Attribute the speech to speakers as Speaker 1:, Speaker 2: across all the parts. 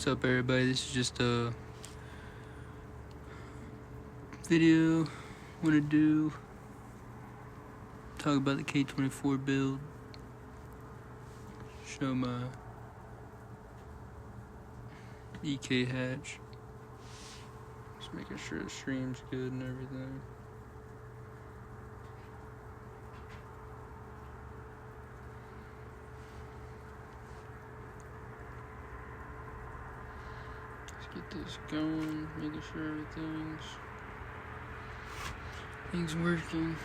Speaker 1: What's up, everybody? This is just a video I want to do. Talk about the K24 build. Show my EK hatch. Just making sure the stream's good and everything. Get this going, making sure everything's working.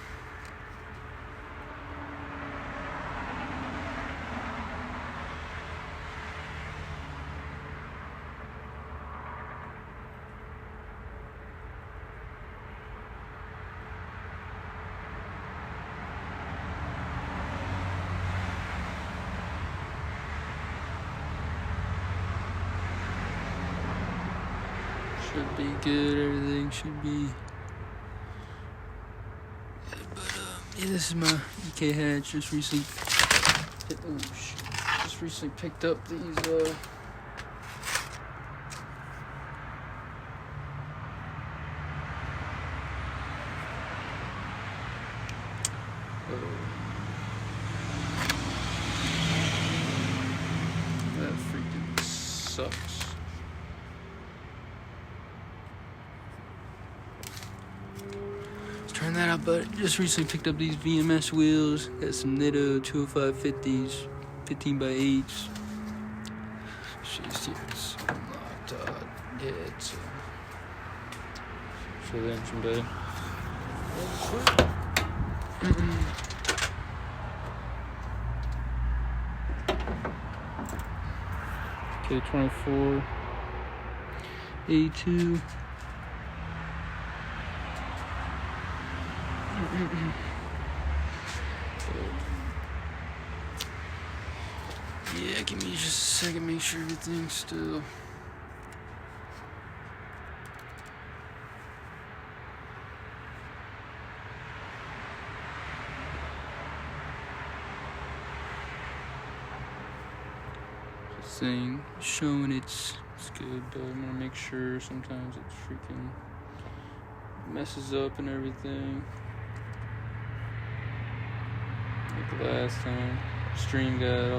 Speaker 1: Should be good, everything should be. Yeah, this is my EK hatch. Just recently picked up these that freaking sucks. Turn that out, but just recently picked up these VMS wheels. Got some Nitto 205/50s, 15x8s. She's here, it's unlocked. Yeah, it's show the engine bay. K24 A2. Yeah, give me just a second, make sure everything's still. This thing showing it's good, but I'm gonna make sure sometimes it freaking messes up and everything. Like the last time, stream got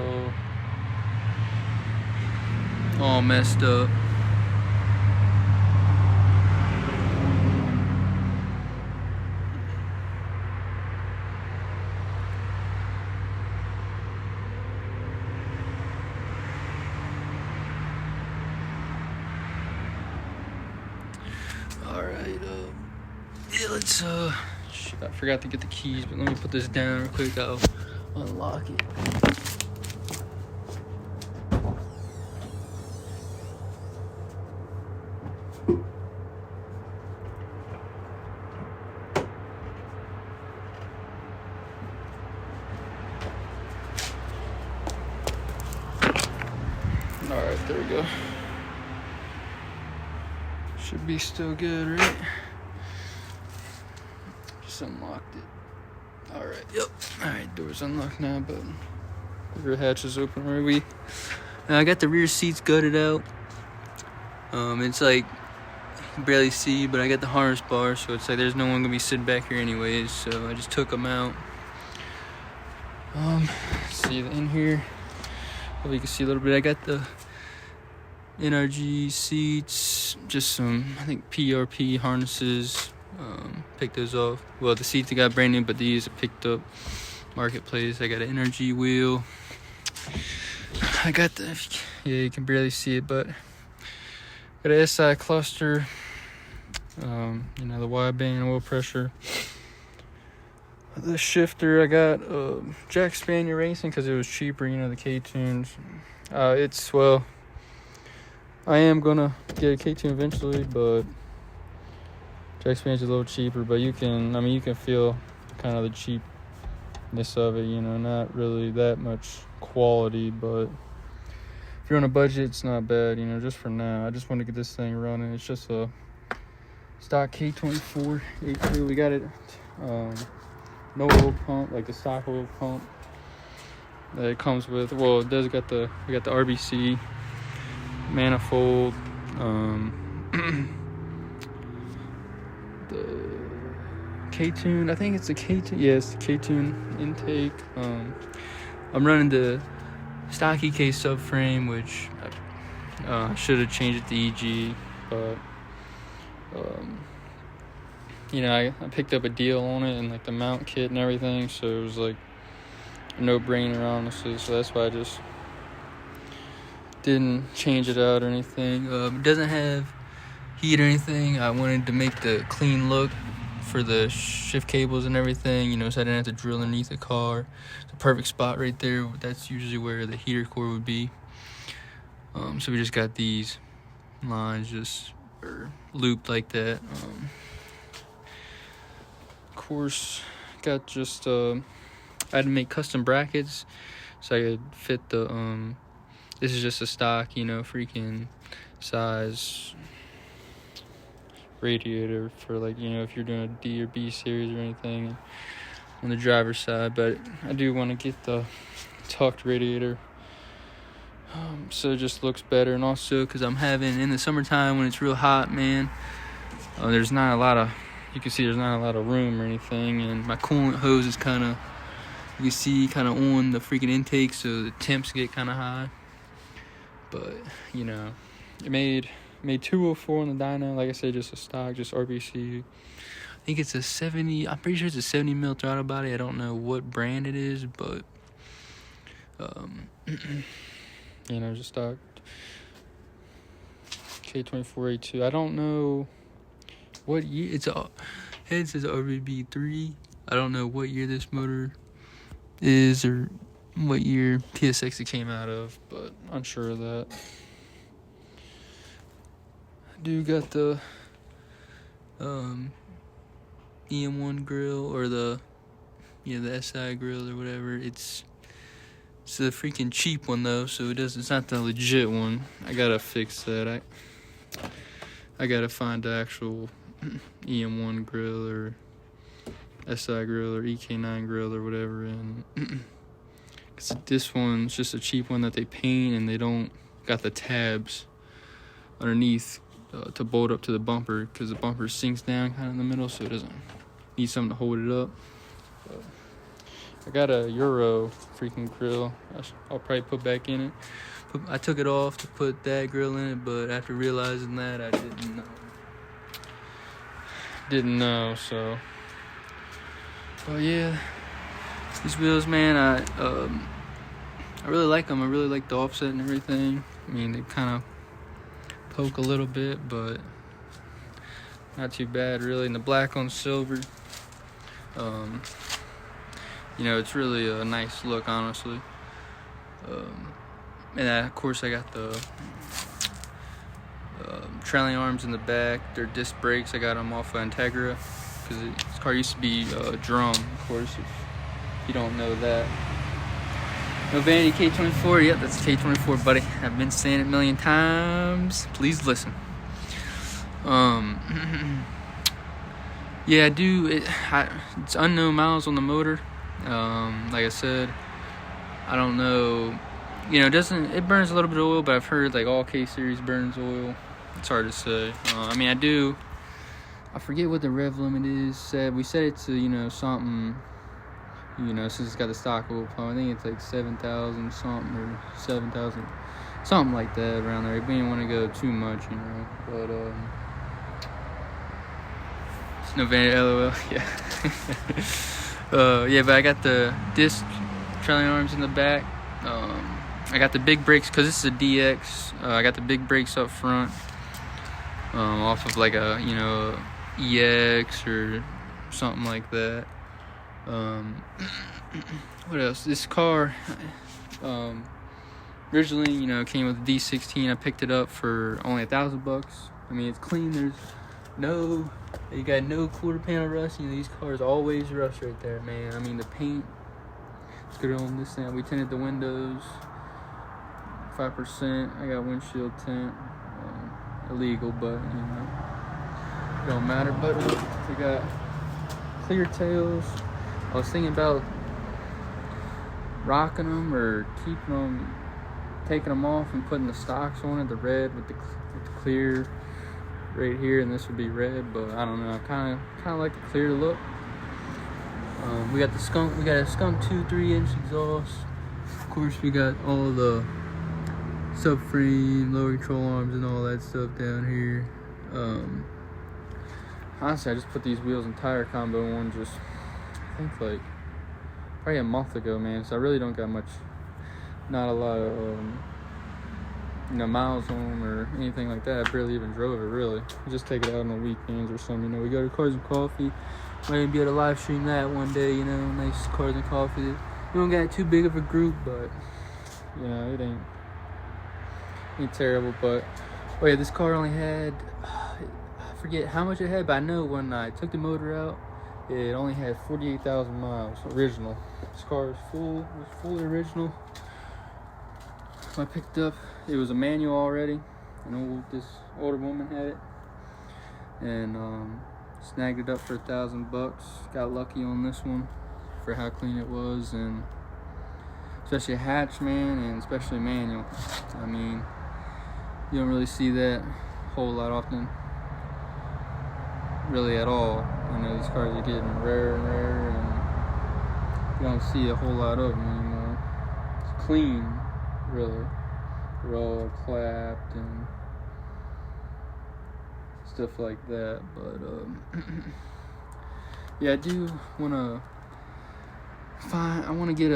Speaker 1: all messed up. All right, yeah, let's shit, I forgot to get the keys, but let me put this down real quick. I'll unlock it. All right, there we go. Should be still good, right? Just unlocked it. All right, yep. All right, door's unlocked now, but the rear hatch is open. Right, I got the rear seats gutted out. It's like you can barely see, but I got the harness bar, so it's like there's no one gonna be sitting back here anyways. So I just took them out. See in here. Well, you can see a little bit. I got the NRG seats, just some, I think, PRP harnesses. Picked those off. Well, the seats I got brand new, but these I picked up marketplace. I got an NRG wheel. I got the, yeah, you can barely see it, but got an SI cluster. The wideband oil pressure. The shifter I got Jack Spaniel Racing because it was cheaper. The K-tunes. I am gonna get a K-tune eventually, but Jack Spaniel's a little cheaper. But you can feel kind of the cheapness of it. Not really that much quality, but if you're on a budget, it's not bad. Just for now, I just want to get this thing running. It's just a stock K24 A2. We got it. No oil pump, like the stock oil pump that it comes with. Well, we got the RBC manifold, the K-tune, I think it's the K-tune, yes, the K-tune intake. I'm running the stock EK subframe, which I should have changed it to EG, but I picked up a deal on it and like the mount kit and everything, so it was like a no-brainer, honestly. So that's why I just didn't change it out or anything. It doesn't have heat or anything. I wanted to make the clean look for the shift cables and everything, so I didn't have to drill underneath the car. It's a perfect spot right there. That's usually where the heater core would be. So we just got these lines just looped like that. Of course, got just I had to make custom brackets so I could fit the this is just a stock, freaking size radiator for like, if you're doing a D or B series or anything on the driver's side. But I do want to get the tucked radiator, so it just looks better. And also because I'm having, in the summertime when it's real hot, man, there's not a lot of, you can see there's not a lot of room or anything, and my coolant hose is kind of, you can see, kind of on the freaking intake, so the temps get kind of high. But it made 204 on the dyno. Like I said, just a stock, just RBC. I think it's a 70. I'm pretty sure it's a 70 mil throttle body. I don't know what brand it is, but just stock K24 A2. I don't know what year. It says RBB3. I don't know what year this motor is or what year PSX it came out of, but unsure of that. I do got the EM1 grill, or the SI grill or whatever. It's the freaking cheap one though, so it's not the legit one. I gotta fix that. I gotta find the actual EM1 grill or SI grill or EK9 grill or whatever, and cause this one's just a cheap one that they paint, and they don't got the tabs underneath to bolt up to the bumper, because the bumper sinks down kind of in the middle, so it doesn't need something to hold it up. But I got a Euro freaking grill. I'll probably put back in it. I took it off to put that grill in it, but after realizing that, I didn't know. So, but yeah, these wheels, man, I really like them. I really like the offset and everything. I mean, they kind of poke a little bit, but not too bad, really. And the black on silver, it's really a nice look, honestly. And of course, I got the trailing arms in the back. They're disc brakes. I got them off of Integra, because this car used to be drum, of course, if you don't know that. No vanity K24. Yep, that's K24, buddy. I've been saying it a million times. Please listen. Yeah, I do. It's unknown miles on the motor. Like I said, I don't know. It burns a little bit of oil, but I've heard like all K series burns oil. It's hard to say. I forget what the rev limit is. We set it to something. Since it's got the stock oil pump, I think it's like 7,000 something, or 7,000, something like that around there. We didn't want to go too much, but it's no vanity, LOL. Yeah. But I got the disc trailing arms in the back. I got the big brakes, because this is a DX. I got the big brakes up front, off of like a EX or something like that. What else? This car originally came with a D16. I picked it up for only $1,000. I mean, it's clean. You got no quarter panel rust. These cars always rust right there, man. I mean, the paint is good on this thing. We tinted the windows 5%. I got windshield tint, illegal, but it don't matter. But we got clear tails. I was thinking about rocking them or keeping them taking them off and putting the stocks on it, the red with the clear right here, and this would be red, but I don't know. I kind of like the clear look. We got the skunk. We got a skunk 2 3-inch exhaust. Of course, we got all the subframe, lower control arms, and all that stuff down here. Honestly, I just put these wheels and tire combo on just, I think, like probably a month ago, man. So I really don't got much, not a lot of miles on them or anything like that. I barely even drove it, really. I just take it out on the weekends or something. We go to Cars and Coffee. Might even be able to live stream that one day, nice Cars and Coffee. We don't got too big of a group, but it ain't terrible. But oh yeah, this car only had, I forget how much it had, but I know when I took the motor out, it only had 48,000 miles original. This car was fully original. I picked up, it was a manual already. This older woman had it, and snagged it up for $1,000. Got lucky on this one for how clean it was, and especially a hatch, man, and especially manual. I mean, you don't really see that a whole lot often, really at all. These cars are getting rarer and rarer, and you don't see a whole lot of them anymore. It's clean, really. They're all clapped and stuff like that, but yeah, I do want to I want to get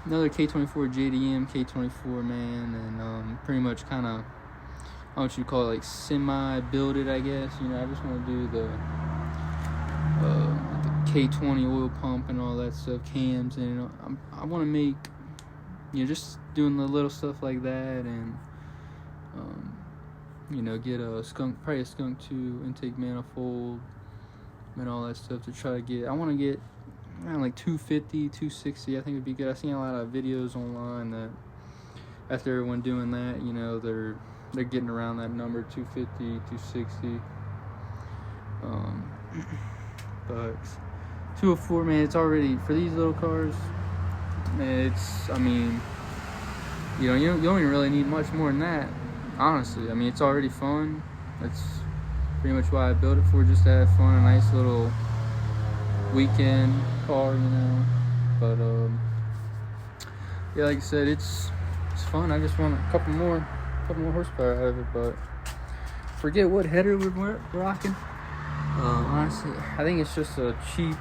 Speaker 1: another K24 JDM K24, man, and pretty much kind of, I don't know what you call it, like semi-build it, I guess. I just want to do the K20 oil pump and all that stuff, cams, and I want to make, just doing the little stuff like that, and get probably a skunk 2 intake manifold and all that stuff to try to get. I want to get around like 250, 260. I think would be good. I've seen a lot of videos online that after everyone doing that, they're getting around that number, 250, 260. But 204, man, it's already, for these little cars, man, you don't even really need much more than that, honestly. It's already fun. That's pretty much why I built it for, just to have fun, a nice little weekend car, But yeah, like I said, it's fun. I just want a couple more horsepower out of it, but forget what header we're rocking. Honestly, I think it's just a cheap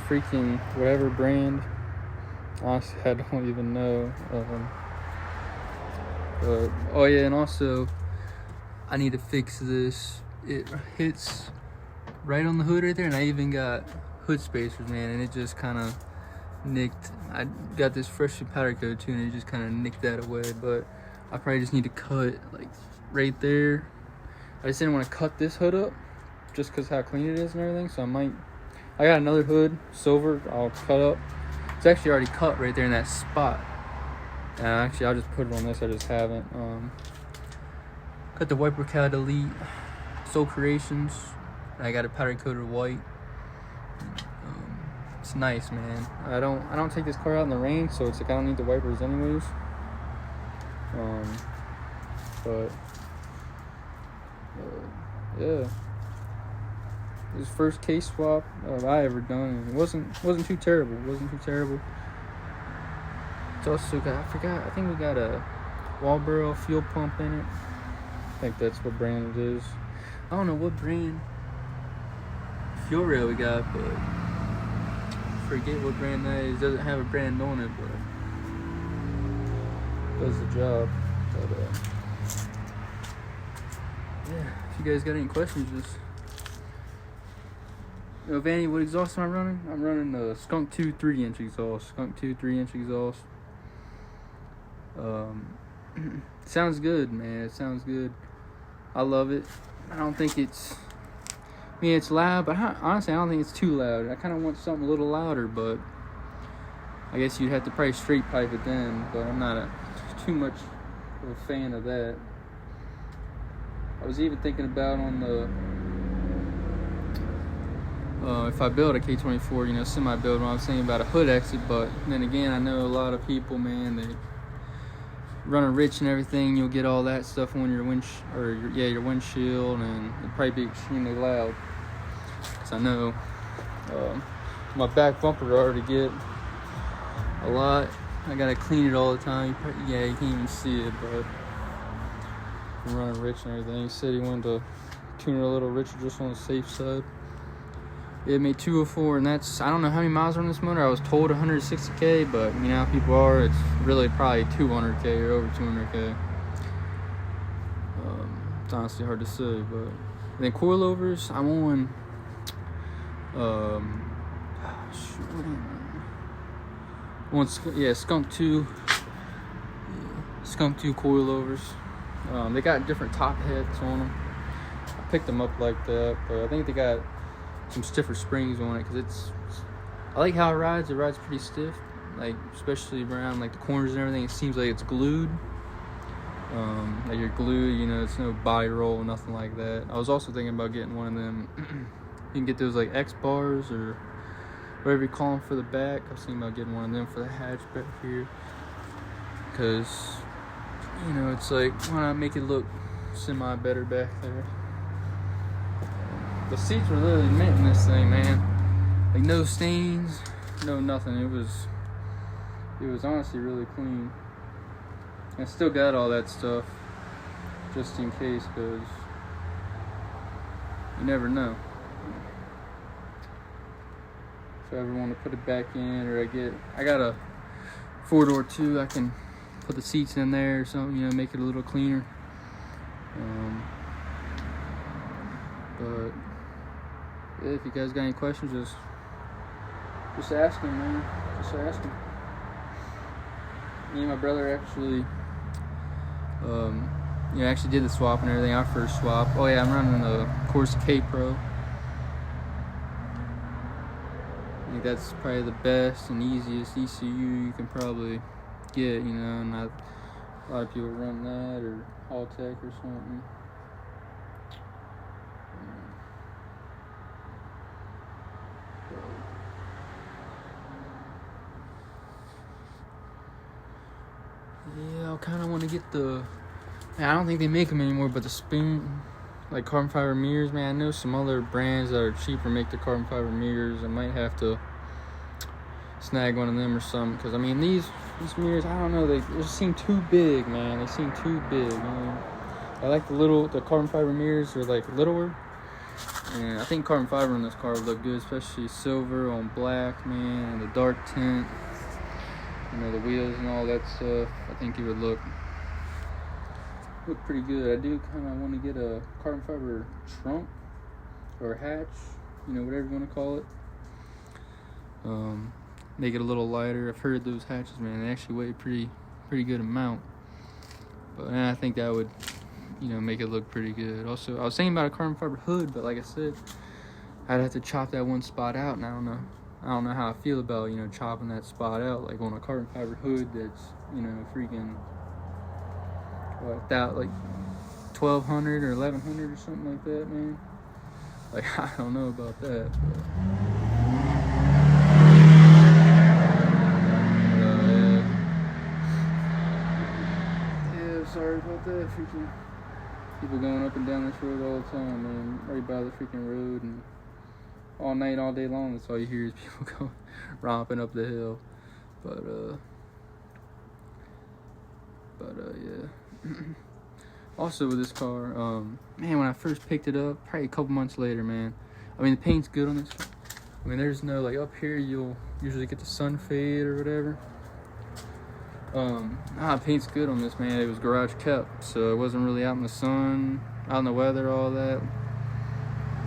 Speaker 1: freaking whatever brand. Honestly, I don't even know. But oh yeah, and also I need to fix this. It hits right on the hood right there, and I even got hood spacers, man, and it just kind of nicked. I got this freshly powder coat too, and it just kind of nicked that away. But I probably just need to cut like right there. I just didn't want to cut this hood up just because how clean it is and everything. So I got another hood, silver, I'll cut up. It's actually already cut right there in that spot. Actually, I'll just put it on this. I just haven't. Got the wiper cat Elite Soul Creations. I got it powder coated white. It's nice, man. I don't take this car out in the rain, so it's like I don't need the wipers anyways. But yeah, this first case swap I ever done, and it wasn't too terrible. It's also got, I think we got a Walboro fuel pump in it. I think that's what brand it is. I don't know what brand fuel rail we got, but I forget what brand that is. It doesn't have a brand on it, but does the job. But yeah, if you guys got any questions, just Vanny, what exhaust am I running? I'm running the Skunk 2 3-inch exhaust. Skunk 2 3-inch exhaust. Sounds good, man. It sounds good. I love it. I don't think it's loud, but honestly, I don't think it's too loud. I kind of want something a little louder, but I guess you'd have to probably straight pipe it then, but I'm not too much of a fan of that. I was even thinking about on the if I build a K24, semi-build, I was thinking about a hood exit, but then again, I know a lot of people, man, running rich and everything, you'll get all that stuff on your your windshield, and it'll probably be extremely loud. Cause I know my back bumper already get a lot. I gotta clean it all the time. You can't even see it, but I'm running rich and everything. He said he wanted to tune it a little richer, just on the safe side. It made 204, and that's, I don't know how many miles are on this motor. I was told 160K, but you know how people are, it's really probably 200K or over 200K. It's honestly hard to say, but then coilovers, I'm on Skunk 2 coilovers. They got different top heads on them. I picked them up like that, but I think they got some stiffer springs on it, because I like how it rides. It rides pretty stiff, like especially around like the corners and everything. It seems like it's glued, like you're glued, you know. It's no body roll, nothing like that. I was also thinking about getting one of them. You can get those like X bars or whatever you call them for the back. I was thinking about getting one of them for the hatch back here, because you know, it's like, why not make it look semi better back there. The seats were literally mint in this thing, man. Like no stains, no nothing. It was honestly really clean. I still got all that stuff just in case, because you never know. If I ever want to put it back in, or I got a 4-door too. I can put the seats in there or something, you know, make it a little cleaner. But yeah, if you guys got any questions, just ask them, man. Just ask them. Me and my brother actually, actually did the swap and everything. Our first swap. Oh yeah, I'm running the Corsa K Pro. I think that's probably the best and easiest ECU you can probably get. You know, not a lot of people run that, or Haltech or something. Yeah, I kind of want to get the, man, I don't think they make them anymore, but the spoon, like carbon fiber mirrors, man. I know some other brands that are cheaper make the carbon fiber mirrors. I might have to snag one of them or something, because I mean these mirrors, I don't know, they just seem too big, man. They seem too big, man. I like the carbon fiber mirrors are like littler, and I think carbon fiber in this car would look good, especially silver on black, man, and the dark tint. You know, the wheels and all that stuff. I think it would look pretty good. I do kind of want to get a carbon fiber trunk or hatch, you know, whatever you want to call it. Make it a little lighter. I've heard those hatches, man, they actually weigh pretty good amount. But I think that would, you know, make it look pretty good. Also, I was thinking about a carbon fiber hood, but like I said, I'd have to chop that one spot out, and I don't know how I feel about, you know, chopping that spot out, like on a carbon fiber hood that's, you know, freaking, like 1,200 or 1,100 or something like that, man. Like, I don't know about that, but yeah, sorry about that. Freaking people going up and down this road all the time, man, right by the freaking road, and all night, all day long, that's all you hear is people going romping up the hill. But yeah. Also with this car, man, when I first picked it up, probably a couple months later, man, I mean, the paint's good on this car. I mean, there's no, like, up here you'll usually get the sun fade or whatever. The paint's good on this, man. It was garage kept, so it wasn't really out in the sun, out in the weather, all that.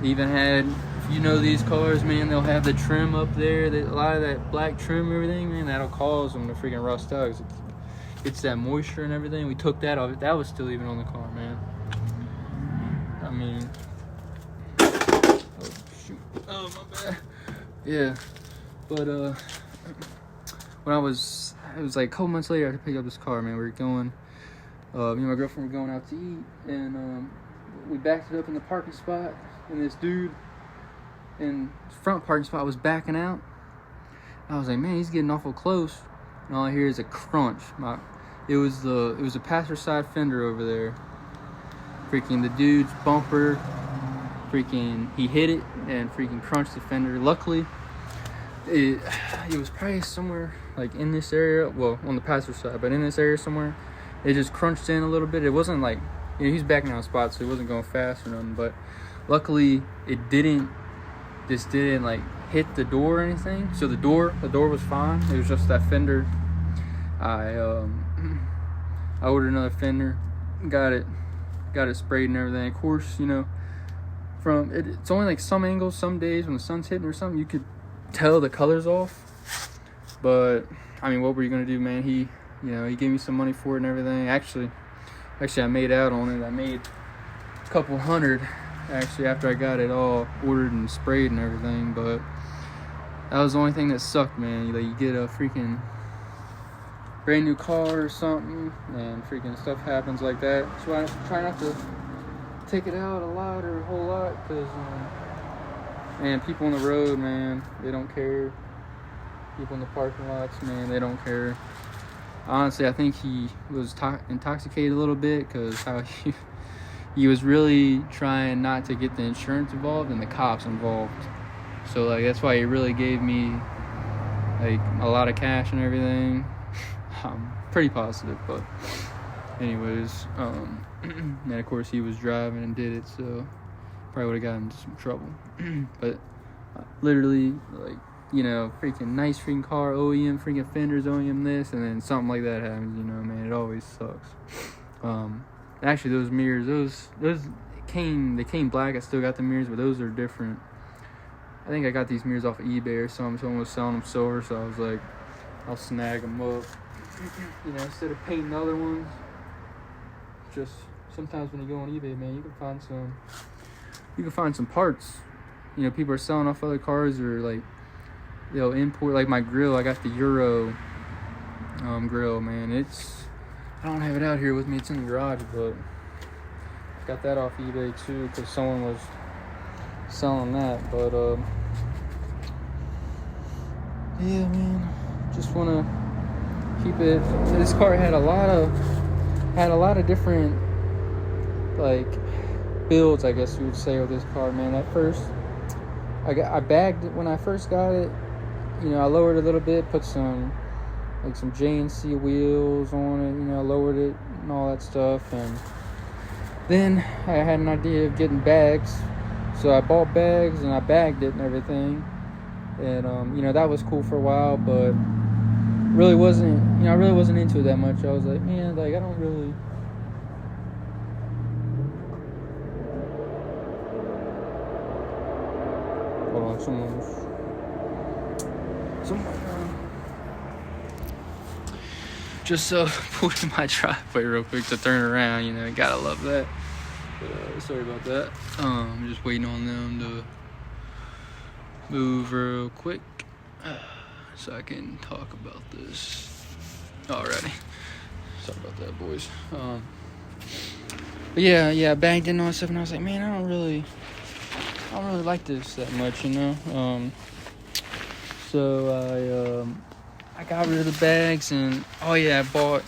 Speaker 1: Even had, if you know these cars, man, they'll have the trim up there, a lot of that black trim and everything, man, that'll cause them to freaking rust out, because it's that moisture and everything. We took that off. That was still even on the car, man. I mean, oh shoot, oh my bad. Yeah, but when it was like a couple months later, I had to pick up this car, man. We were going, me and my girlfriend were going out to eat, and we backed it up in the parking spot, and this dude in the front parking spot was backing out. I was like, man, he's getting awful close. And all I hear is a crunch. it was a passenger side fender over there. Freaking the dude's bumper, freaking he hit it and freaking crunched the fender. Luckily, it was probably somewhere like in this area, well, on the passenger side, but in this area somewhere, it just crunched in a little bit. It wasn't like, he's backing out of spot, so he wasn't going fast or nothing, but luckily it didn't like hit the door or anything. So the door was fine. It was just that fender. I ordered another fender, got it sprayed and everything. Of course, from it's only like some angles, some days when the sun's hitting or something, you could tell the colors off. But I mean, what were you gonna do, man? He gave me some money for it and everything. Actually, I made out on it. I made a couple hundred actually after I got it all ordered and sprayed and everything. But that was the only thing that sucked, man. Like, you get a freaking brand new car or something and freaking stuff happens like that. So I try not to take it out a lot or a whole lot, because man, people on the road, man, they don't care. People in the parking lots, man, they don't care. Honestly, I think he was intoxicated a little bit, because how he was really trying not to get the insurance involved and the cops involved. So like, that's why he really gave me like a lot of cash and everything. I'm pretty positive, but anyways, and of course he was driving and did it, so probably would have gotten into some trouble. But literally, like, freaking nice freaking car, OEM freaking fenders, OEM this, and then something like that happens, man, it always sucks. Actually, those mirrors, those came black. I still got the mirrors, but those are different. I think I got these mirrors off of eBay or something. Someone was selling them silver, so I was like, I'll snag them up. Instead of painting other ones. Just sometimes when you go on eBay, man, you can find some parts. People are selling off other cars, or like they'll import. Like my grill, I got the Euro grill, man. I don't have it out here with me. It's in the garage, but I got that off eBay too, because someone was selling that. But yeah, man, just wanna keep it. This car had a lot of different like builds, I guess you would say, with this car, man. At first, I bagged it when I first got it. I lowered it a little bit, put some JNC wheels on it. I lowered it and all that stuff, and then I had an idea of getting bags, so I bought bags and I bagged it and everything, and that was cool for a while, but really wasn't, I really wasn't into it that much. I was like, man, like, I don't really. Hold on, someone just pulled in my driveway real quick to turn around. You gotta love that. But, sorry about that. I'm just waiting on them to move real quick, so I can talk about this. Alrighty. Sorry about that, boys. But yeah, I bagged in all that stuff, and I was like, man, I don't really like this that much, So I got rid of the bags, and I bought.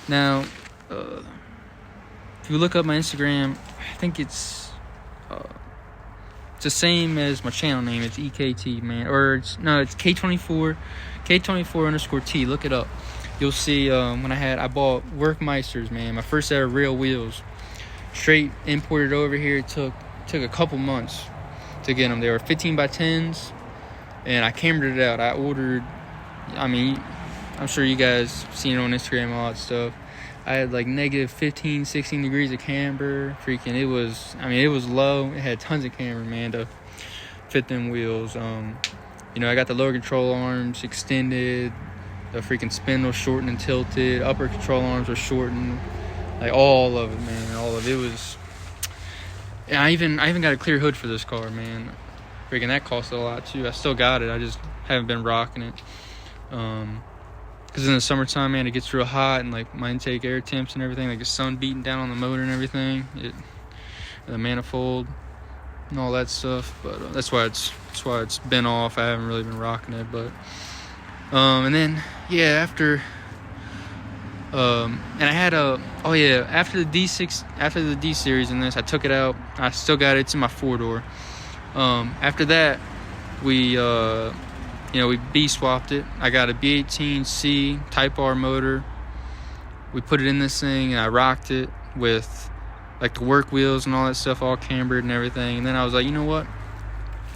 Speaker 1: Now, if you look up my Instagram, I think it's the same as my channel name. It's EKT, man, or it's K24 _T. Look it up. You'll see when I bought Workmeisters, man. My first set of real wheels, straight imported over here. It took a couple months to get them. They were 15 by 10s, and I cambered it out. I ordered. I mean, I'm sure you guys seen it on Instagram and all that stuff. I had like negative 15, 16 degrees of camber. Freaking, it was low. It had tons of camber, man, to fit them wheels. I got the lower control arms extended, the freaking spindle shortened and tilted, upper control arms were shortened, like all of it, man. All of it was. And I even got a clear hood for this car, man. Freaking, that costed a lot too. I still got it. I just haven't been rocking it. Because in the summertime, man, it gets real hot, and like my intake air temps and everything, like the sun beating down on the motor and everything, the manifold and all that stuff. But that's why it's been off. I haven't really been rocking it. But and then after And I had after the D series and this, I took it out. I still got it. It's in my 4-door. After that, we B swapped it. I got a B18C Type R motor. We put it in this thing and I rocked it with like the work wheels and all that stuff, all cambered and everything. And then I was like, you know what?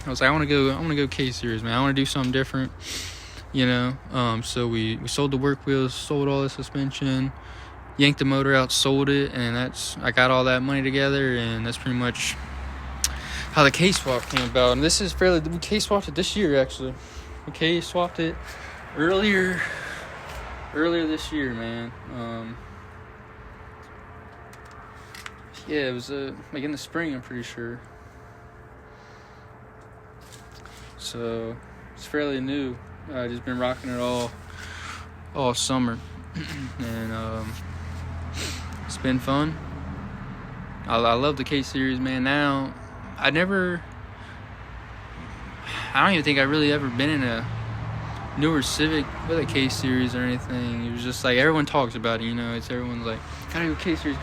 Speaker 1: I was like, I want to go K series, man. I want to do something different, So we sold the work wheels, sold all the suspension, yanked the motor out, sold it, and I got all that money together, and that's pretty much how the K swap came about. And this is we K swapped it this year, actually. We K swapped it earlier this year, man. It was like in the spring, I'm pretty sure. So it's fairly new. I just been rocking it all summer, and it's been fun. I love the K series, man. Now I don't even think I really ever been in a newer Civic with a K series or anything. It was just like everyone talks about it, it's everyone's like, gotta go K series,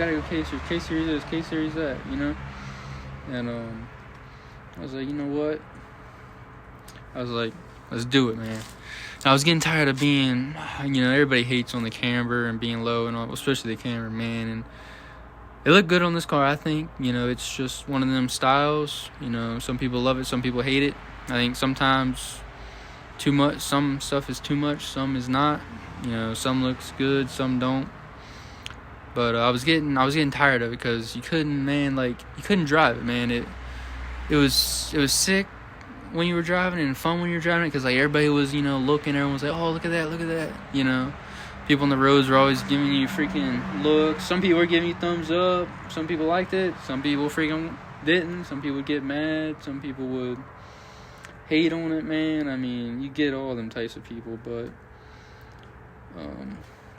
Speaker 1: K series this, K series that, and I was like, you know what, I was like, let's do it, man. And I was getting tired of being, everybody hates on the camber and being low and all, especially the camber, man. And it looked good on this car, I think. It's just one of them styles. Some people love it, some people hate it. I think sometimes too much, some stuff is too much, some is not. Some looks good, some don't. But I was getting tired of it because you couldn't drive it, man. It was sick when you were driving and fun when you were driving it because like everybody was looking, everyone was like, oh, look at that. People on the roads were always giving you freaking looks. Some people were giving you thumbs up, some people liked it, some people freaking didn't, some people would get mad, some people would hate on it, man. I mean, you get all them types of people, but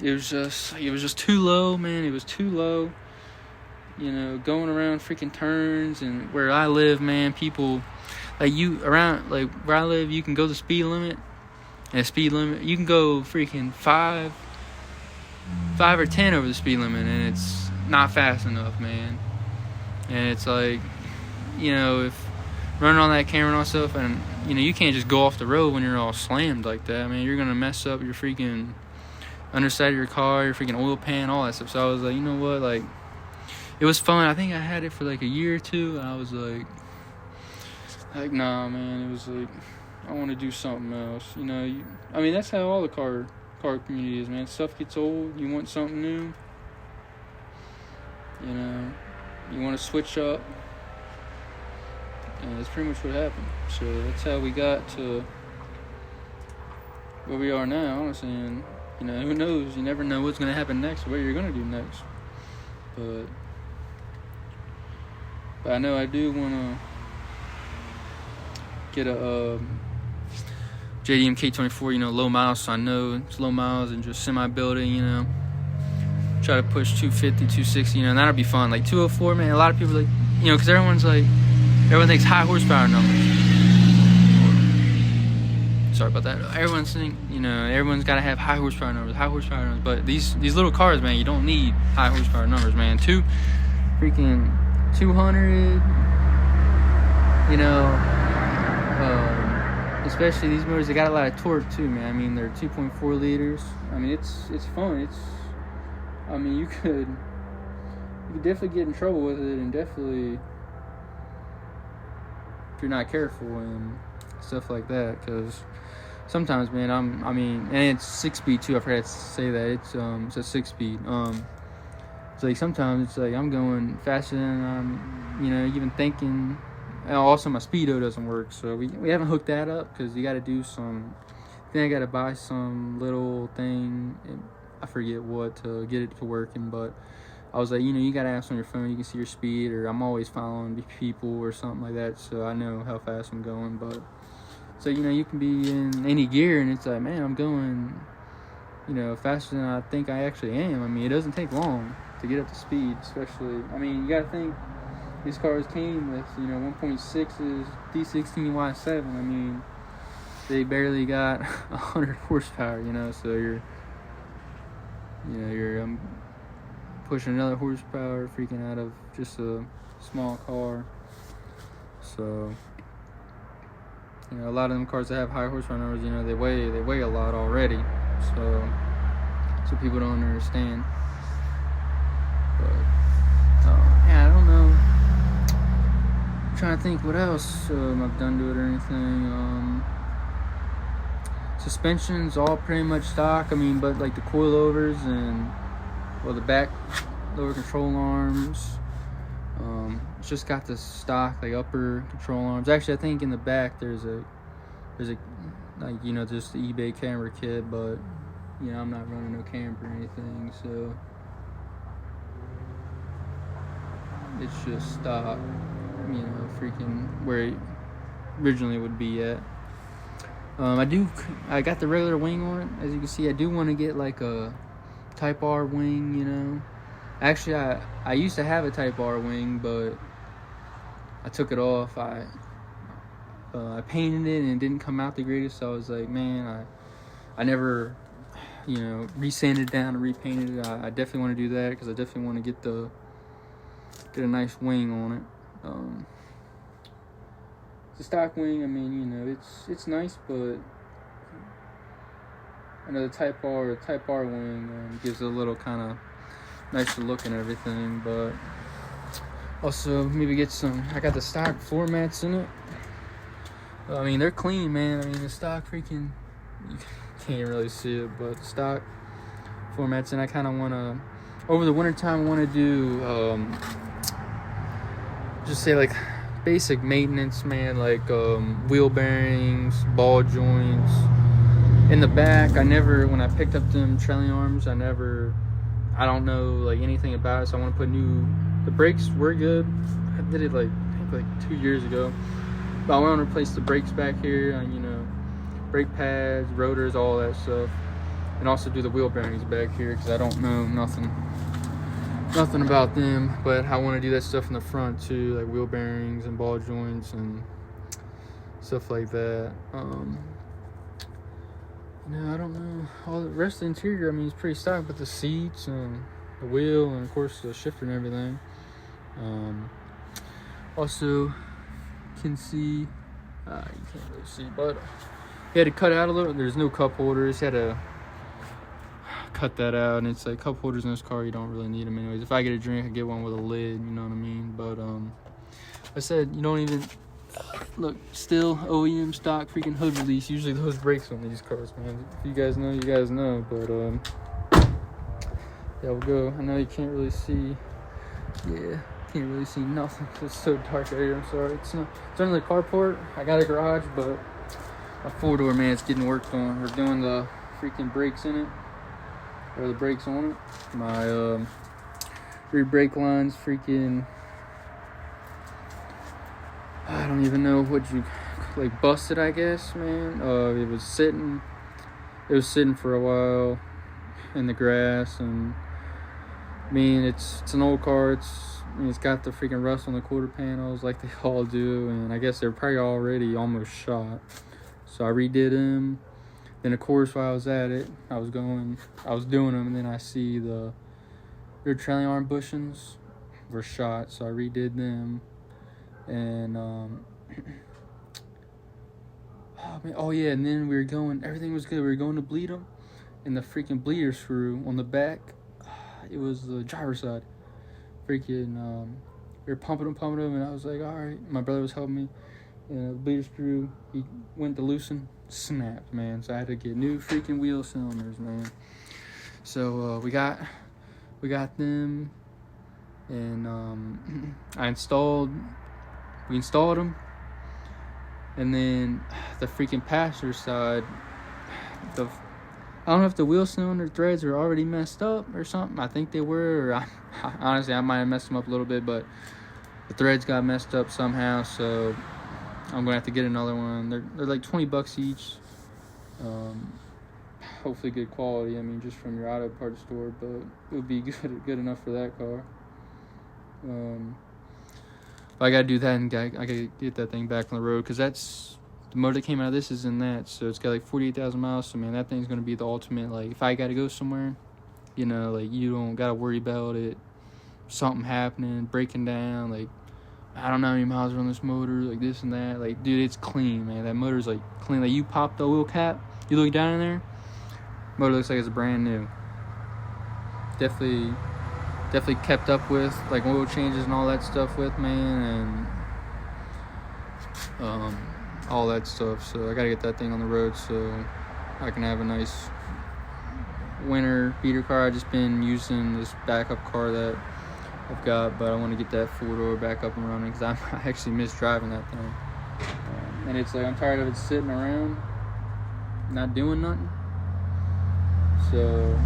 Speaker 1: it was just too low, man. It was too low, going around freaking turns. And where I live, man, people where I live, you can go the speed limit, and you can go freaking 5 or 10 over the speed limit, and it's not fast enough, man. And it's like, if running on that camera and all stuff, and you can't just go off the road when you're all slammed like that. I mean, you're gonna mess up your freaking underside of your car, your freaking oil pan, all that stuff. So I was like, you know what, like, it was fun. I think I had it for like a year or two, and I was like nah, man. It was like, I want to do something else. I mean, that's how all the car community is, man. Stuff gets old, you want something new. You want to switch up, and that's pretty much what happened. So that's how we got to where we are now, honestly. And who knows? You never know what's going to happen next, or what you're going to do next. But I know I do want to get a JDM K24, low miles, so I know it's low miles and just semi-building, try to push 250, 260, and that'll be fun. Like 204, man, a lot of people like, because everyone thinks high horsepower numbers. Sorry about that. Everyone's thinking, everyone's got to have high horsepower numbers, but these little cars, man, you don't need high horsepower numbers, man. Freaking 200, especially these motors, they got a lot of torque too, man. I mean, they're 2.4 liters. I mean, it's fun. You could definitely get in trouble with it, and definitely if you're not careful and stuff like that, because sometimes, man, and it's 6-speed too. I forgot to say that it's a 6-speed. It's like sometimes it's like I'm going faster than I'm, even thinking. And also my speedo doesn't work, so we haven't hooked that up because you got to do some. I think I got to buy some little thing. I forget what to get it to working, but I was like, you got apps on your phone, you can see your speed, or I'm always following people or something like that, so I know how fast I'm going. But so you can be in any gear, and it's like, man, I'm going, faster than I think I actually am. I mean, it doesn't take long to get up to speed, especially. I mean, you got to think. These cars came with, 1.6s, D16Y7. I mean, they barely got 100 horsepower, so you know, you're pushing another horsepower freaking out of just a small car. So, you know, a lot of them cars that have high horsepower numbers, you know, they weigh a lot already. So people don't understand. But yeah, I don't know. I'm trying to think what else I've done to it or anything. Suspension's all pretty much stock. I mean, but like the coilovers and the back lower control arms. It's just got the stock like upper control arms. Actually, I think in the back there's a like, you know, just the eBay camera kit, but you know, I'm not running no camera or anything, so it's just stock. You know, freaking where it originally would be at. I got the regular wing on it. As you can see, I do want to get like a Type R wing, you know. Actually, I used to have a Type R wing, but I took it off. I painted it and it didn't come out the greatest, so I was like, man, I never, you know, resanded down and repainted it. I definitely want to do that because I definitely want to get a nice wing on it. The stock wing, I mean, you know, it's nice, but I know the Type R wing gives it a little kind of nicer look and everything, but also maybe get I got the stock floor mats in it. I mean, they're clean, man. I mean, the stock freaking, you can't really see it, but the stock floor mats, and I kind of want to, over the wintertime, I want to do, just say like basic maintenance, man, like wheel bearings, ball joints. In the back, when I picked up them trailing arms, I don't know like anything about it, so I want to put the brakes were good. I did it I think 2 years ago, but I want to replace the brakes back here, you know, brake pads, rotors, all that stuff, and also do the wheel bearings back here because I don't know nothing about them, but I want to do that stuff in the front too, like wheel bearings and ball joints and stuff like that. I don't know. All the rest of the interior, I mean, it's pretty stock, but the seats and the wheel and of course the shifter and everything. Also, can see, you can't really see, but he had to cut out a little. There's no cup holders. He had to cut that out, and it's like cup holders in this car, you don't really need them anyways. If I get a drink, I get one with a lid, you know what I mean? But I said, you don't even look, still OEM stock freaking hood release. Usually those brakes on these cars, man. If you guys know, you guys know. But yeah, we'll go. I know you can't really see. Yeah, can't really see nothing. It's so dark out here. I'm sorry. It's under the carport. I got a garage, but my 4-door, man, it's getting worked on. We're doing the freaking brakes in it, or the brakes on it. My rear brake lines freaking, I don't even know what busted, I guess, man. It was sitting for a while in the grass, and I mean, it's an old car. It's got the freaking rust on the quarter panels like they all do, and I guess they're probably already almost shot. So I redid them. Then of course, while I was at it, I was doing them, and then I see the rear trailing arm bushings were shot, so I redid them. And and then everything was good. We were going to bleed them, and the freaking bleeder screw on the back, it was the driver's side. Freaking, we were pumping them, and I was like, all right. My brother was helping me, and the bleeder screw, he went to loosen, snapped, man. So I had to get new freaking wheel cylinders, man. So we got them, and we installed them, and then the freaking passenger side, I don't know if the wheel cylinder threads were already messed up or something. I think they were, or honestly, I might have messed them up a little bit, but the threads got messed up somehow, so I'm gonna have to get another one. They're like $20 each. Hopefully good quality. I mean, just from your auto parts store, but it would be good enough for that car. But I gotta do that, and I gotta get that thing back on the road, because that's the motor that came out of this is in that, so it's got like 48,000 miles. So man, that thing's gonna be the ultimate. Like if I gotta go somewhere, You know, like, you don't gotta worry about it, something happening, breaking down, like, I don't know how many miles are on this motor, like this and that. Like, dude, it's clean, man. That motor's, like, clean. Like, you pop the oil cap, you look down in there, motor looks like it's brand new. Definitely kept up with, like, oil changes and all that stuff with, man, and all that stuff. So I gotta get that thing on the road so I can have a nice winter beater car. I just been using this backup car that I've got, but I want to get that 4-door back up and running because I actually miss driving that thing. And it's like, I'm tired of it sitting around, not doing nothing. So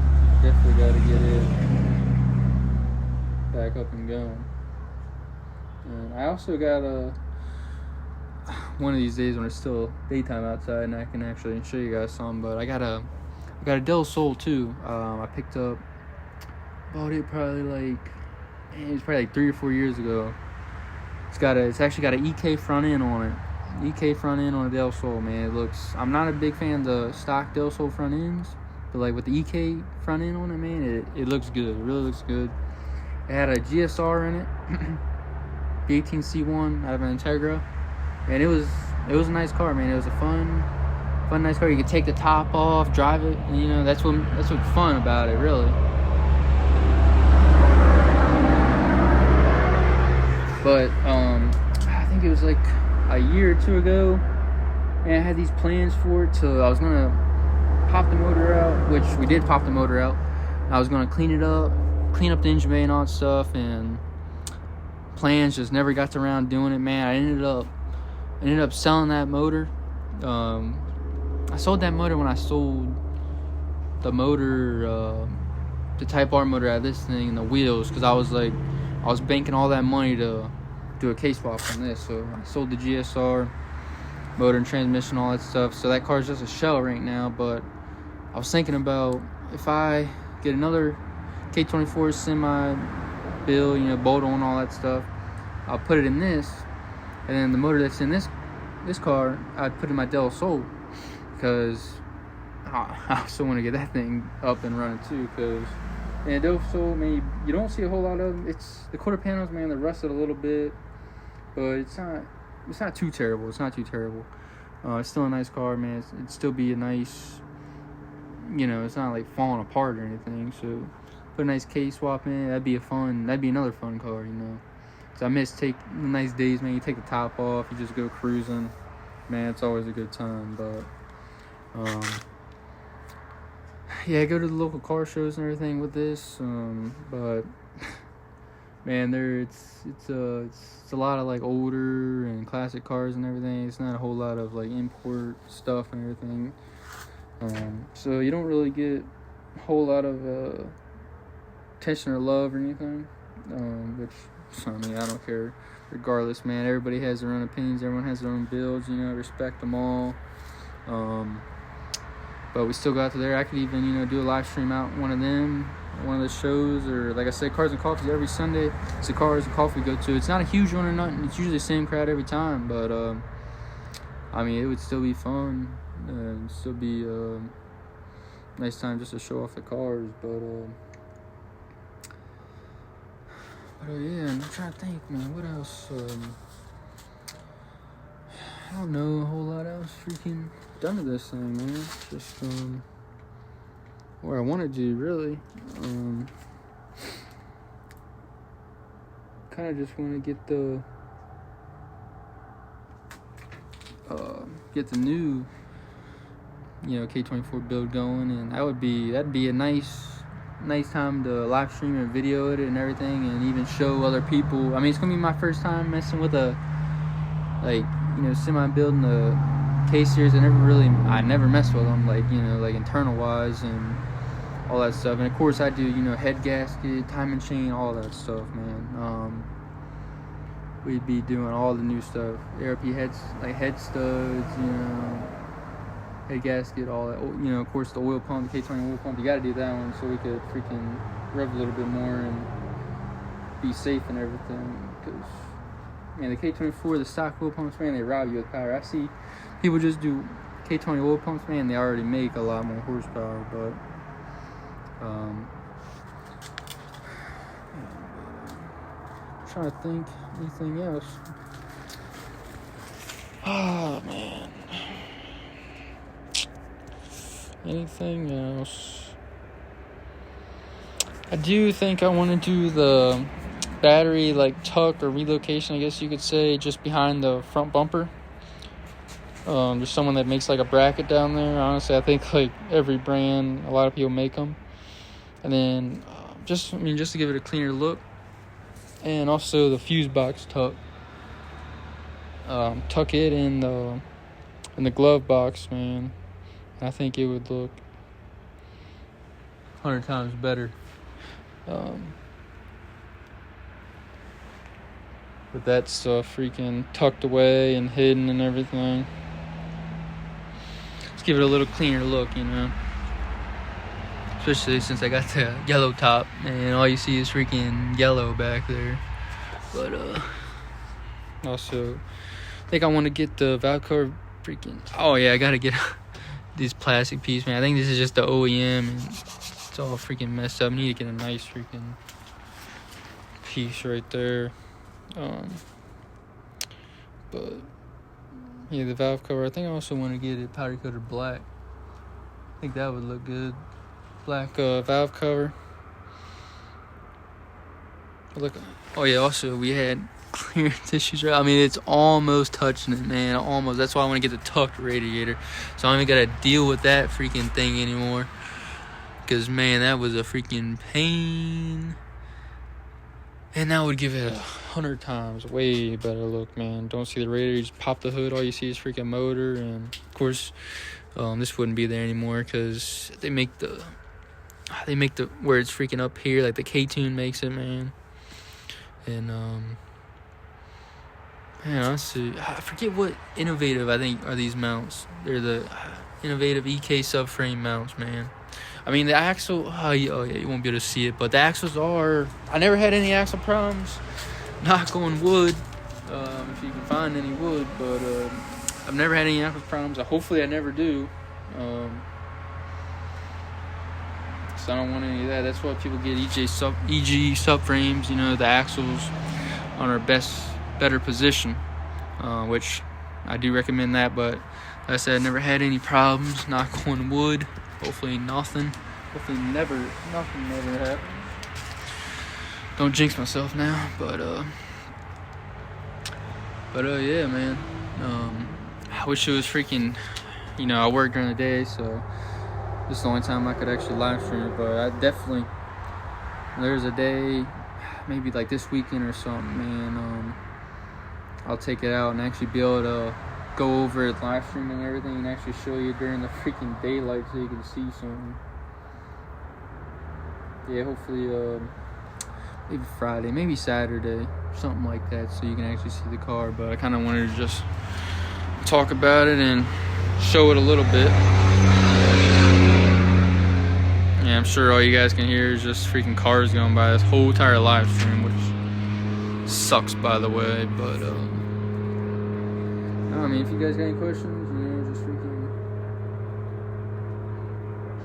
Speaker 1: definitely got to get it back up and going. And I also got one of these days when it's still daytime outside and I can actually show you guys some, but I got a Del Sol too. I picked up, bought it probably like, it was probably like 3 or 4 years ago. It's actually got an EK front end on it. EK front end on a Del Sol, man. I'm not a big fan of the stock Del Sol front ends, but like with the EK front end on it, man, it looks good. It really looks good. It had a GSR in it, the 18C1 out of an Integra, and it was a nice car, man. It was a fun, nice car. You could take the top off, drive it, and, you know, that's what's fun about it, really. But I think it was like a year or two ago, and I had these plans for it. So I was gonna pop the motor out, which we did pop the motor out. I was gonna clean up the engine bay and all that stuff, and plans just never got around doing it, man. I ended up selling that motor. I sold that motor when I sold the motor, the Type R motor out of this thing and the wheels, because I was banking all that money to do a K-swap on this. So I sold the GSR, motor and transmission, all that stuff. So that car's just a shell right now, but I was thinking about if I get another K24 semi build, you know, bolt on, all that stuff, I'll put it in this, and then the motor that's in this car, I'd put in my Del Sol, because I also want to get that thing up and running too, because and Del Sol, man, you don't see a whole lot of them. It's the quarter panels, man, they're rusted a little bit, but it's not too terrible. It's not too terrible. It's still a nice car, man. It'd still be a nice, you know, it's not like falling apart or anything. So put a nice K-swap in. That'd be another fun car, you know. So I miss nice days, man. You take the top off, you just go cruising, man. It's always a good time. But yeah, I go to the local car shows and everything with this, but man, it's a lot of like older and classic cars and everything. It's not a whole lot of like import stuff and everything, so you don't really get a whole lot of attention or love or anything, which, I mean, I don't care. Regardless, man, everybody has their own opinions, everyone has their own builds, you know, respect them all. But we still got to there. I could even, you know, do a live stream out one of the shows, or like I said, Cars and Coffee every Sunday. It's the Cars and Coffee we go to. It's not a huge one or nothing. It's usually the same crowd every time, but I mean, it would still be fun and still be a nice time just to show off the cars. But yeah, I'm trying to think, man. What else? I don't know a whole lot else freaking done to this thing, man. Just what I want to do, really. Kind of just want to get the new, you know, K24 build going, and that'd be a nice time to live stream and video it and everything, and even show other people. I mean, it's gonna be my first time messing with a, like, you know, semi building the K series. I never messed with them, like, you know, like internal wise and all that stuff. And of course I do, you know, head gasket, timing chain, all that stuff, man. We'd be doing all the new stuff, ARP heads, like head studs, you know, head gasket, all that, you know. Of course the oil pump, the K20 oil pump, you gotta do that one so we could freaking rev a little bit more and be safe and everything, because, man, the K24, the stock oil pumps, man, they rob you with power. I see people just do K20 oil pumps, man, they already make a lot more horsepower, but trying to think anything else. Oh man, anything else? I do think I want to do the battery like tuck or relocation, I guess you could say, just behind the front bumper. There's someone that makes like a bracket down there. Honestly, I think like every brand, a lot of people make them. And then just to give it a cleaner look, and also the fuse box tuck. Tuck it in the glove box, man. I think it would look 100 times better. With that stuff freaking tucked away and hidden and everything. Let's give it a little cleaner look, you know. Especially since I got the yellow top and all you see is freaking yellow back there. But also I think I want to get the valve cover freaking... Oh yeah, I gotta get this plastic piece, man. I think this is just the OEM and it's all freaking messed up. I need to get a nice freaking piece right there. But yeah, the valve cover, I think I also want to get it powder coated black. I think that would look good. Black valve cover. Look. Oh yeah, also we had clear tissues. I mean, it's almost touching it, man. Almost. That's why I want to get the tucked radiator, so I don't even gotta deal with that freaking thing anymore. Cause man, that was a freaking pain. And that would give it 100 times way better look, man. Don't see the radiator, you just pop the hood, all you see is freaking motor. And of course, this wouldn't be there anymore because they make the where it's freaking up here, like the K-Tune makes it, man. And man, honestly, I forget what innovative I think are these mounts. They're the innovative EK subframe mounts, man. I mean, the axle, oh yeah, you won't be able to see it, but the axles are, I never had any axle problems, knock on wood, if you can find any wood, but I've never had any axle problems. Hopefully I never do, so I don't want any of that. That's why people get EG subframes, you know, the axles on our better position, which I do recommend that, but like I said, I never had any problems, knock on wood. Hopefully nothing nothing never happens. Don't jinx myself now, but yeah, man. I wish it was freaking, you know, I work during the day, so this is the only time I could actually live stream it, but I definitely, there's a day, maybe like this weekend or something, man, I'll take it out and actually be able to go over it, live stream and everything, and actually show you during the freaking daylight so you can see something. Yeah, hopefully, maybe Friday, maybe Saturday, something like that, so you can actually see the car. But I kind of wanted to just talk about it and show it a little bit. Yeah, I'm sure all you guys can hear is just freaking cars going by this whole entire live stream, which sucks, by the way. But I mean, if you guys got any questions, you know,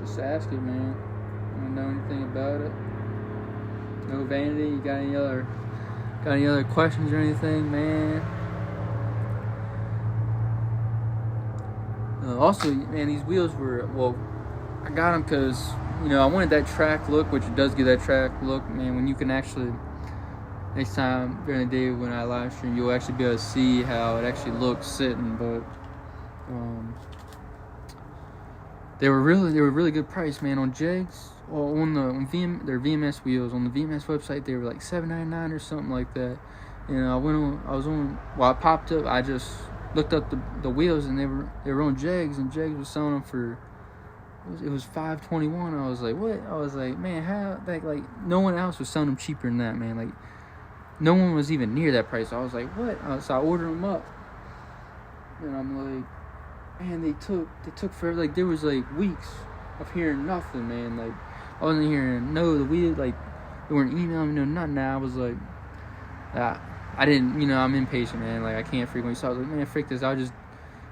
Speaker 1: just ask it, man. I don't know anything about it. No vanity. You got any other questions or anything, man? Also, man, these wheels were, well, I got them because, you know, I wanted that track look, which it does give that track look, man. When you can actually, next time during the day when I live stream, you'll actually be able to see how it actually looks sitting. But they were really good price, man, on Jegs. Well, their VMS wheels on the VMS website, they were like $7.99 or something like that. And I popped up. I just looked up the wheels, and they were on Jegs, and Jegs was selling them for, it was $5.21. I was like, what? I was like, man, how? Like no one else was selling them cheaper than that, man. Like no one was even near that price. So I was like, what? So I ordered them up, and I'm like, man, they took forever. Like there was like weeks of hearing nothing, man. Like I wasn't hearing the wheel, like they weren't emailing me, nothing. I was like, I didn't, you know, I'm impatient, man. Like I can't frequently. So I was like, man, freak this. I'll just,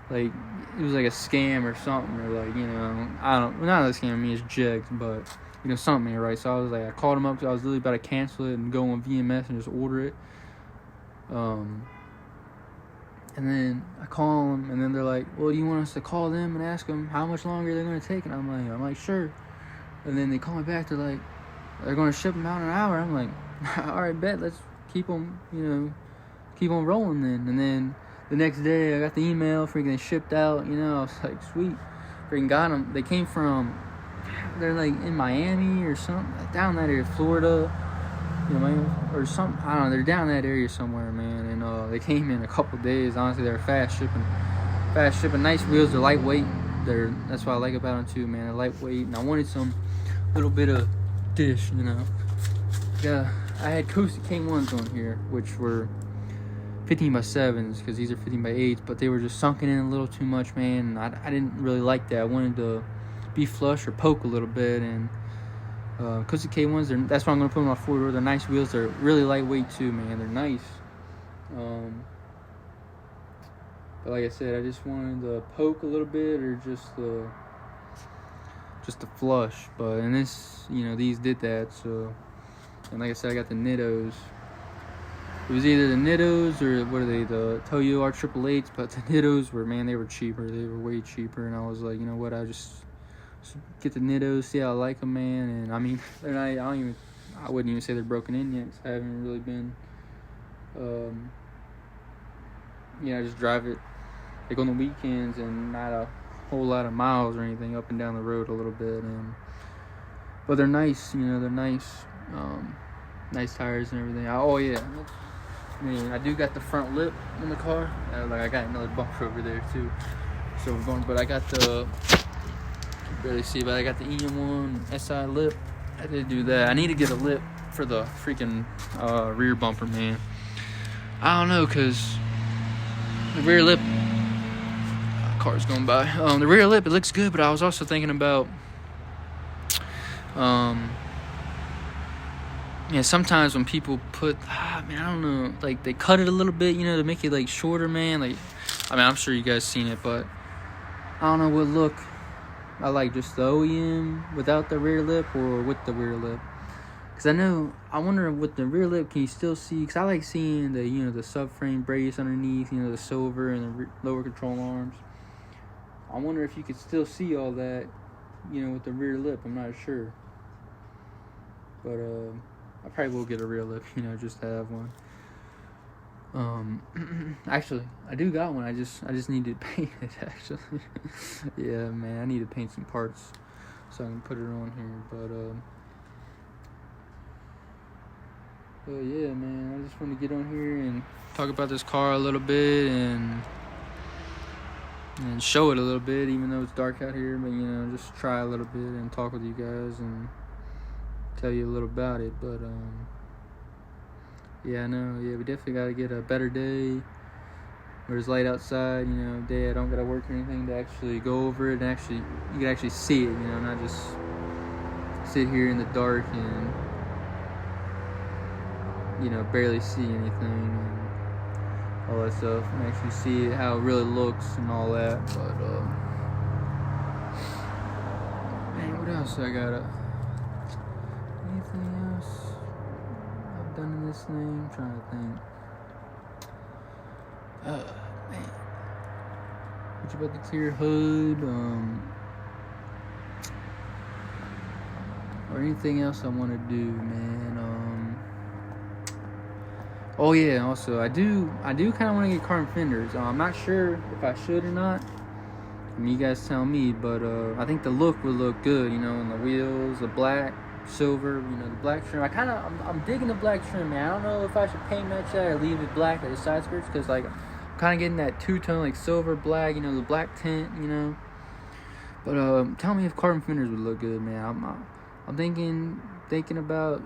Speaker 1: like, it was like a scam or something, or like, you know, not a scam. I mean, it's Jegs, but you know, something ain't right. So I was like, I called them up because I was literally about to cancel it and go on VMS and just order it. And then I call them, and then they're like, well, do you want us to call them and ask them how much longer they're going to take? And I'm like, sure. And then they call me back, they're like, they're going to ship them out in an hour. I'm like, all right, bet, let's keep them, keep on rolling then. And then the next day I got the email, freaking shipped out, I was like, sweet. Freaking got them. They came from, they're like in Miami or something, down that area, Florida, or something. I don't know, they're down that area somewhere, man. And they came in a couple days. Honestly, they're fast shipping. Nice wheels, they're lightweight. That's what I like about them too, man. They're lightweight, and I wanted some little bit of dish, Yeah, I had coasted K1s on here, which were 15x7s, because these are 15x8s, but they were just sunken in a little too much, man. And I didn't really like that. I wanted to be flush or poke a little bit, and coasted K1s, that's why I'm going to put them on 4-door. They're nice wheels. They're really lightweight too, man. They're nice. But like I said, I just wanted to poke a little bit, or just the flush. But in this, these did that. So, and like I said, I got the Nittos. It was either the Nittos or what are they, the Toyo R888s. But the Nittos were, man, they were cheaper. They were way cheaper. And I was like, you know what? I just get the Nittos, see how I like them, man. And I mean, they're not, I wouldn't even say they're broken in yet, 'cause I haven't really been, I just drive it like on the weekends and not a whole lot of miles or anything, up and down the road a little bit. But they're nice, they're nice, nice tires and everything. I do got the front lip in the car. I got another bumper over there too. So we're going, but I got the, barely see, but I got the EM1 SI lip. I did do that. I need to get a lip for the freaking rear bumper, man. I don't know, cause the rear lip, car's going by. The rear lip, it looks good, but I was also thinking about, sometimes when people put, I don't know, like they cut it a little bit, to make it like shorter, man. Like, I'm sure you guys seen it, but I don't know what look I like, just the OEM without the rear lip or with the rear lip. Because I wonder with the rear lip, can you still see? Because I like seeing the, the subframe brace underneath, the silver and the lower control arms. I wonder if you could still see all that, with the rear lip. I'm not sure. But I probably will get a rear lip, just to have one. Actually, I do got one. I just need to paint it, actually. Yeah, man, I need to paint some parts so I can put it on here. But yeah, man, I just want to get on here and talk about this car a little bit and show it a little bit, even though it's dark out here. But just try a little bit and talk with you guys and tell you a little about it. But yeah, I know. Yeah, we definitely got to get a better day where it's light outside, day I don't got to work or anything, to actually go over it and you can actually see it, not just sit here in the dark and, barely see anything and all that stuff, and actually see how it really looks and all that. But, man, what else I got? Anything else I've done in this thing? I'm trying to think. Man. What about the clear hood? Or anything else I want to do, man. Oh yeah, also I do kind of want to get carbon fenders. I'm not sure if I should or not. You guys tell me, but I think the look would look good, on the wheels, the black, silver, the black trim. I'm digging the black trim, man. I don't know if I should paint match that or leave it black, like the side skirts, because I'm kind of getting that two-tone, like silver, black, the black tint, But tell me if carbon fenders would look good, man. I'm thinking about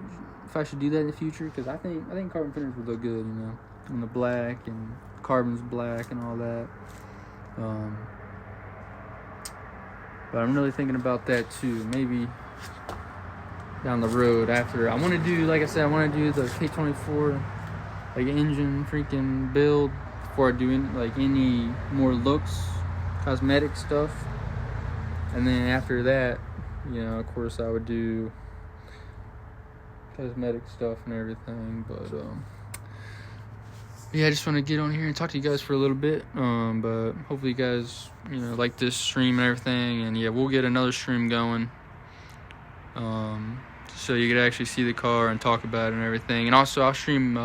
Speaker 1: if I should do that in the future, because I think carbon fenders would look good, on the black, and carbon's black and all that. But I'm really thinking about that too. Maybe down the road after. I want to do, like I said, I want to do the K24 engine freaking build before I do any more looks, cosmetic stuff. And then after that, of course I would do cosmetic stuff and everything. But Yeah, I just want to get on here and talk to you guys for a little bit. But hopefully you guys, like this stream and everything. And yeah, we'll get another stream going. So you could actually see the car and talk about it and everything. And also I'll stream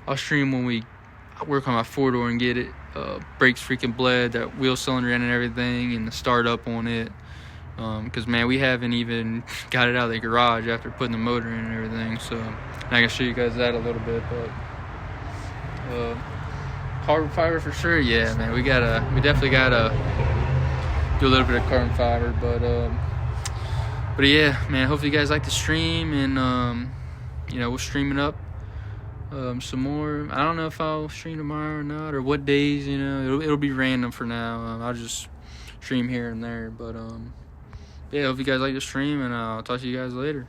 Speaker 1: when we work on my 4-door and get it. Brakes freaking bled, that wheel cylinder in and everything, and the startup on it. Because man, we haven't even got it out of the garage after putting the motor in and everything. So I can show you guys that a little bit. But carbon fiber for sure. Yeah, man, we definitely gotta do a little bit of carbon fiber. But yeah, man, hopefully you guys like the stream, and we'll stream it up some more. I don't know if I'll stream tomorrow or not, or what days. It'll be random for now. I'll just stream here and there. But yeah, hope you guys like the stream, and I'll talk to you guys later.